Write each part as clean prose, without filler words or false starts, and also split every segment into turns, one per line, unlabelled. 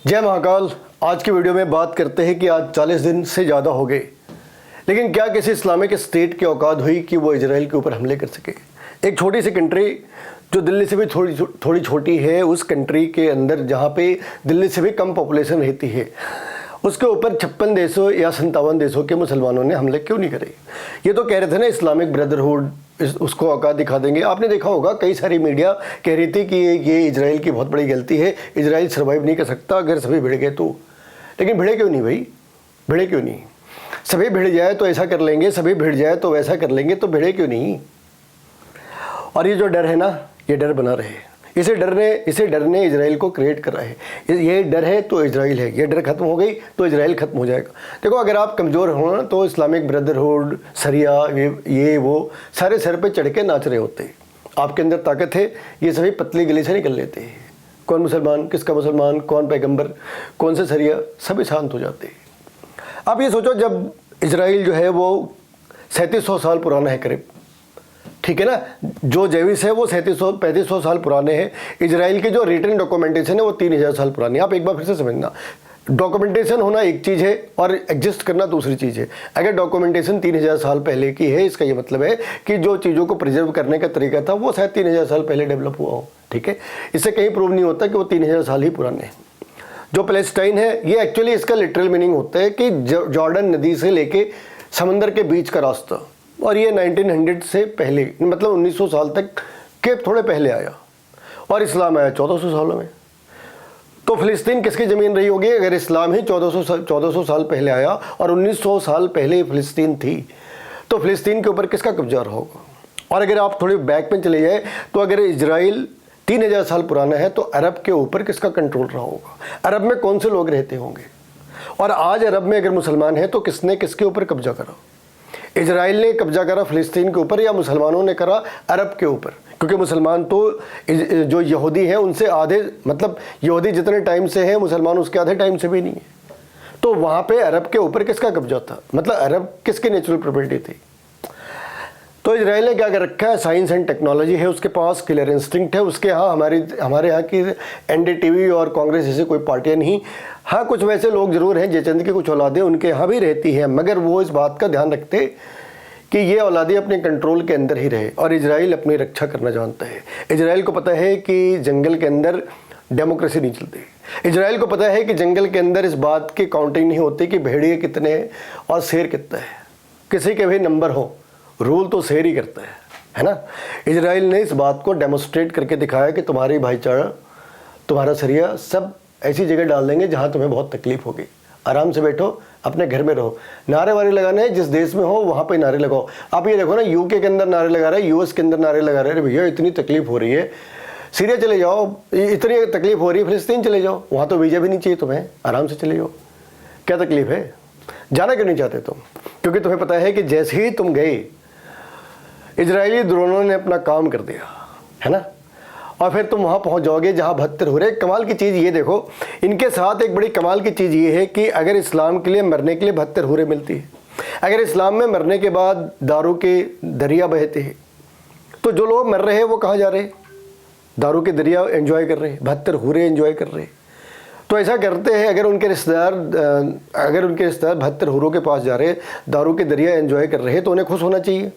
जय महाकाल। आज की वीडियो में बात करते हैं कि आज 40 दिन से ज़्यादा हो गए, लेकिन क्या किसी इस्लामिक स्टेट की औकात हुई कि वो इजराइल के ऊपर हमले कर सके। एक छोटी सी कंट्री जो दिल्ली से भी थोड़ी छोटी है, उस कंट्री के अंदर जहाँ पे दिल्ली से भी कम पॉपुलेशन रहती है, उसके ऊपर 56 देशों या 57 देशों के मुसलमानों ने हमले क्यों नहीं करे। ये तो कह रहे थे ना इस्लामिक ब्रदरहुड उसको औकात दिखा देंगे। आपने देखा होगा कई सारी मीडिया कह रही थी कि ये इजराइल की बहुत बड़ी गलती है, इजराइल सर्वाइव नहीं कर सकता अगर सभी भिड़ गए तो। लेकिन भिड़े क्यों नहीं भाई, भिड़े क्यों नहीं? सभी भिड़ जाए तो ऐसा कर लेंगे, सभी भिड़ जाए तो वैसा कर लेंगे, तो भिड़े क्यों नहीं? और ये जो डर है ना, ये डर बना रहे। इसे डर ने इजराइल को क्रिएट करा है। ये डर है तो इजराइल है, ये डर खत्म हो गई तो इजराइल खत्म हो जाएगा। देखो, अगर आप कमज़ोर हो ना तो इस्लामिक ब्रदरहुड, सरिया, ये वो सारे सर पे चढ़ के नाच रहे होते हैं। आपके अंदर ताकत है, ये सभी पतली गली से निकल लेते हैं। कौन मुसलमान, किसका मुसलमान, कौन पैगंबर, कौन से सरिया, सभी शांत हो जाते हैं। आप ये सोचो, जब इजराइल जो है वो 3700 साल पुराना है करीब, ठीक है ना। जो जेविस है वो 3500 साल पुराने हैं। इजराइल की जो रिटन डॉक्यूमेंटेशन है वो 3000 साल पुरानी है। आप एक बार फिर से समझना, डॉक्यूमेंटेशन होना एक चीज़ है और एग्जिस्ट करना दूसरी चीज़ है। अगर डॉक्यूमेंटेशन 3000 साल पहले की है, इसका ये मतलब है कि जो चीज़ों को प्रिजर्व करने का तरीका था वो शायद 3000 साल पहले डेवलप हुआ हो, ठीक है। इससे कहीं प्रूव नहीं होता कि वो 3000 साल ही पुराने हैं। जो पैलेस्टाइन है, ये एक्चुअली इसका लिटरल मीनिंग होता है कि जॉर्डन नदी से लेके समंदर के बीच का रास्ता, और ये 1900 से पहले, मतलब 1900 साल तक के थोड़े पहले आया, और इस्लाम आया 1400 सालों में। तो फिलिस्तीन किसकी ज़मीन रही होगी? अगर इस्लाम ही 1400 साल पहले आया और 1900 साल पहले फिलिस्तीन थी, तो फिलिस्तीन के ऊपर किसका कब्जा रहा होगा? और अगर आप थोड़ी बैक में चले जाए तो अगर इजराइल 3000 साल पुराना है तो अरब के ऊपर किसका कंट्रोल रहा होगा? अरब में कौन से लोग रहते होंगे? और आज अरब में अगर मुसलमान है तो किसने किसके ऊपर कब्जा करा? इजराइल ने कब्जा करा फिलिस्तीन के ऊपर या मुसलमानों ने करा अरब के ऊपर? क्योंकि मुसलमान तो जो यहूदी हैं उनसे आधे, मतलब यहूदी जितने टाइम से हैं मुसलमान उसके आधे टाइम से भी नहीं है। तो वहाँ पे अरब के ऊपर किसका कब्जा था? मतलब अरब किसकी नेचुरल प्रॉपर्टी थी? तो इजराइल ने क्या कर रखा है? साइंस एंड टेक्नोलॉजी है उसके पास, किलर इंस्टिंक्ट है उसके। हाँ, हमारे यहाँ की एनडीटीवी और कांग्रेस जैसे कोई पार्टियाँ नहीं। हाँ, कुछ वैसे लोग जरूर हैं, जयचंद की कुछ औलादें उनके यहाँ भी रहती हैं, मगर वो इस बात का ध्यान रखते कि ये औलादें अपने कंट्रोल के अंदर ही रहे, और इजराइल अपनी रक्षा करना जानता है। इजराइल को पता है कि जंगल के अंदर डेमोक्रेसी नहीं चलती। इजराइल को पता है कि जंगल के अंदर इस बात की काउंटिंग नहीं होती कि भेड़िए कितने हैं और शेर कितना है। किसी के भी नंबर हो, रूल तो शेर ही करता है ना। इजराइल ने इस बात को डेमोस्ट्रेट करके दिखाया कि तुम्हारी भाईचारा, तुम्हारा सरिया सब ऐसी जगह डाल देंगे जहां तुम्हें बहुत तकलीफ होगी। आराम से बैठो, अपने घर में रहो। नारे वारे लगाने हैं, जिस देश में हो वहां पे नारे लगाओ। आप ये देखो ना, यूके के अंदर नारे लगा रहे हैं, यूएस के अंदर नारे लगा रहे हैं, भैया इतनी तकलीफ हो रही है, सीरिया चले जाओ। इतनी तकलीफ हो रही है, फिलिस्तीन चले जाओ, वहां तो वीजा भी नहीं चाहिए तुम्हें, आराम से चले जाओ। क्या तकलीफ है? जाना क्यों नहीं चाहते तुम? क्योंकि तुम्हें पता है कि जैसे ही तुम गए, इजरायली ड्रोनों ने अपना काम कर दिया, है ना। और फिर तुम वहाँ पहुँच जाओगे जहाँ 72 हो रहे। कमाल की चीज़ ये देखो, इनके साथ एक बड़ी कमाल की चीज़ ये है कि अगर इस्लाम के लिए मरने के लिए 72 हुरे मिलती है, अगर इस्लाम में मरने के बाद दारू के दरिया बहते हैं, तो जो लोग मर रहे हैं वो कहाँ जा रहे हैं? दारू के दरिया एंजॉय कर रहे हैं, 72 हुरे एंजॉय कर रहे हैं। तो ऐसा करते हैं, अगर उनके रिश्तेदार 72 हुरों के पास जा रहे हैं, दारू के दरिया एंजॉय कर रहे हैं, तो उन्हें खुश होना चाहिए।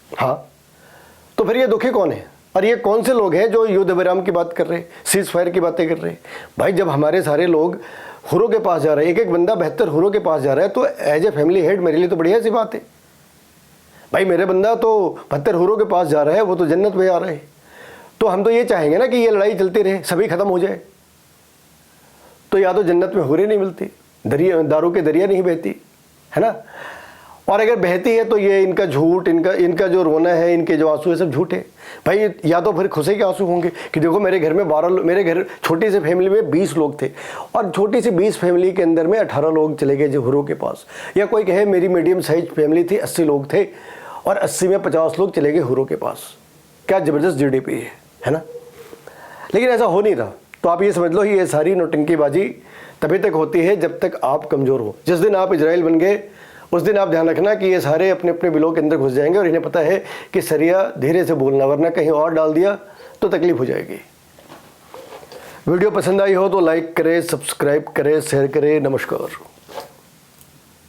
हाँ, तो फिर ये दुखी कौन है? और ये कौन से लोग हैं जो युद्ध विराम की बात कर रहे हैं, सीज फायर की बातें कर रहे हैं? भाई, जब हमारे सारे लोग हुरों के पास जा रहे हैं, एक एक बंदा 72 हुरों के पास जा रहा है, तो एज ए फैमिली हेड मेरे लिए तो बढ़िया सी बात है। भाई, मेरे बंदा तो 72 हुरों के पास जा रहा है, वो तो जन्नत में आ रहा है। तो हम तो ये चाहेंगे ना कि ये लड़ाई चलती रहे, सभी खत्म हो जाए। तो या तो जन्नत में हुरे नहीं मिलती, दारू के दरिया नहीं बहती, है ना। और अगर बहती है तो ये इनका झूठ, इनका जो रोना है, इनके जो आंसू है, सब झूठ है। भाई, या तो फिर खुशी के आंसू होंगे कि देखो मेरे घर में 12, मेरे घर छोटी सी फैमिली में 20 लोग थे, और छोटी सी 20 फैमिली के अंदर में 18 लोग चले गए जो हुरों के पास। या कोई कहे मेरी मीडियम साइज फैमिली थी, 80 लोग थे, और 80 में 50 लोग चले गए हुरों के पास। क्या ज़बरदस्त GDP है ना। लेकिन ऐसा हो नहीं रहा। तो आप ये समझ लो, ये सारी नौटंकीबाजी तभी तक होती है जब तक आप कमज़ोर हो। जिस दिन आप इजराइल बन गए, उस दिन आप ध्यान रखना कि ये सारे अपने अपने बिलों के अंदर घुस जाएंगे, और इन्हें पता है कि सरिया धीरे से बोलना, वरना कहीं और डाल दिया तो तकलीफ हो जाएगी। वीडियो पसंद आई हो तो लाइक करें, सब्सक्राइब करें, शेयर करें। नमस्कार।